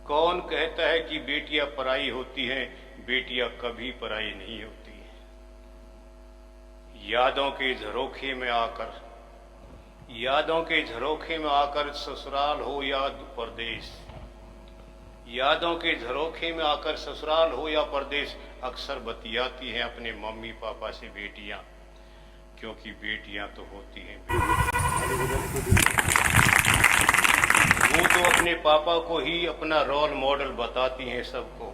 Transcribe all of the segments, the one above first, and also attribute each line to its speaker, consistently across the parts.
Speaker 1: कौन कहता है कि बेटियां पराई होती हैं? बेटियां कभी पराई नहीं होती। यादों के झरोखे में आकर, यादों के झरोखे में आकर ससुराल हो या परदेश, यादों के झरोखे में आकर ससुराल हो या परदेश, अक्सर बतियाती हैं अपने मम्मी पापा से बेटियां, क्योंकि बेटियां तो होती हैं वो तो अपने पापा को ही अपना रोल मॉडल बताती हैं सबको।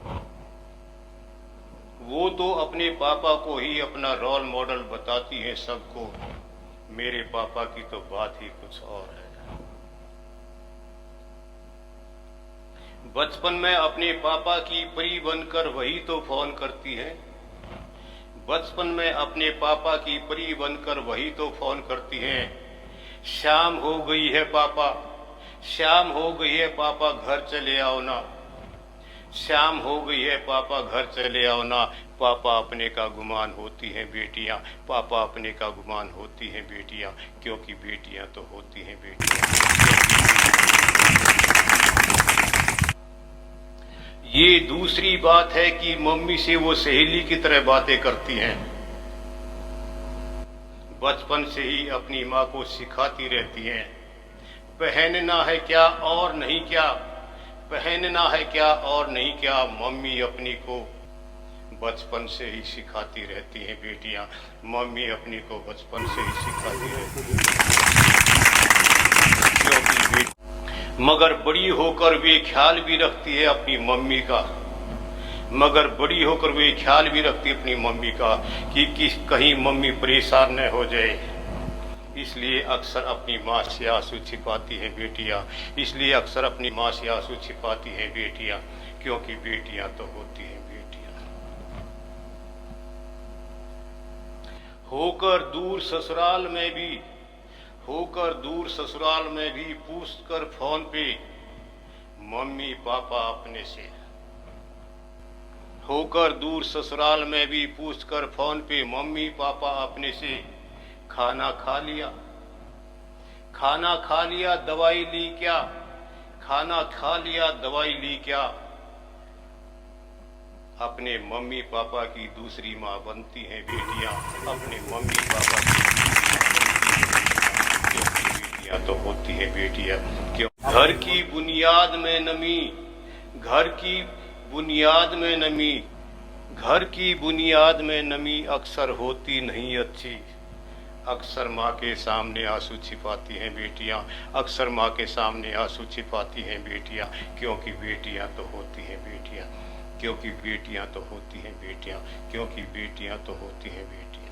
Speaker 1: वो तो अपने पापा को ही अपना रोल मॉडल बताती हैं सबको। मेरे पापा की तो बात ही कुछ और है। बचपन में अपने पापा की परी बनकर वही तो फोन करती है। बचपन में अपने पापा की परी बनकर वही तो फोन करती हैं। शाम हो गई है पापा, शाम हो गई है पापा, घर चले आओ ना। शाम हो गई है पापा, घर चले आओ ना। पापा अपने का गुमान होती हैं बेटियां, पापा अपने का गुमान होती हैं बेटियां, क्योंकि बेटियां तो होती हैं बेटियां। ये दूसरी बात है कि मम्मी से वो सहेली की तरह बातें करती हैं। बचपन से ही अपनी माँ को सिखाती रहती हैं, पहनना है क्या और नहीं क्या, पहनना है क्या और नहीं क्या। मम्मी अपनी को बचपन से ही सिखाती रहती हैं बेटियां, मम्मी अपनी को बचपन से ही सिखाती रहती हैं। क्योंकि मगर बड़ी होकर वे ख्याल भी रखती है अपनी मम्मी का, मगर बड़ी होकर वे ख्याल भी रखती है अपनी मम्मी का कि कहीं मम्मी परेशान न हो जाए। इसलिए अक्सर अपनी माँ से आंसू छिपाती हैं बेटियां, इसलिए अक्सर अपनी माँ से आंसू छिपाती हैं बेटियां, क्योंकि बेटियां तो होती हैं बेटियां। होकर दूर ससुराल में भी, होकर दूर ससुराल में भी पूछकर फोन पे मम्मी पापा अपने से, होकर दूर ससुराल में भी पूछकर फोन पे मम्मी पापा अपने से। खाना खा लिया, खाना खा लिया, दवाई ली क्या, खाना खा लिया, दवाई ली क्या। अपने मम्मी पापा की दूसरी माँ बनती हैं बेटियां, अपने मम्मी पापा की बेटियां तो होती हैं बेटियां। क्यों? घर की बुनियाद में नमी, घर की बुनियाद में नमी, घर की बुनियाद में नमी अक्सर होती नहीं अच्छी। अक्सर माँ के सामने आंसू छिपाती हैं बेटियां, अक्सर माँ के सामने आंसू छिपाती हैं बेटियां, क्योंकि बेटियां तो होती हैं बेटियां, क्योंकि बेटियां तो होती हैं बेटियां, क्योंकि बेटियां तो होती हैं बेटियां।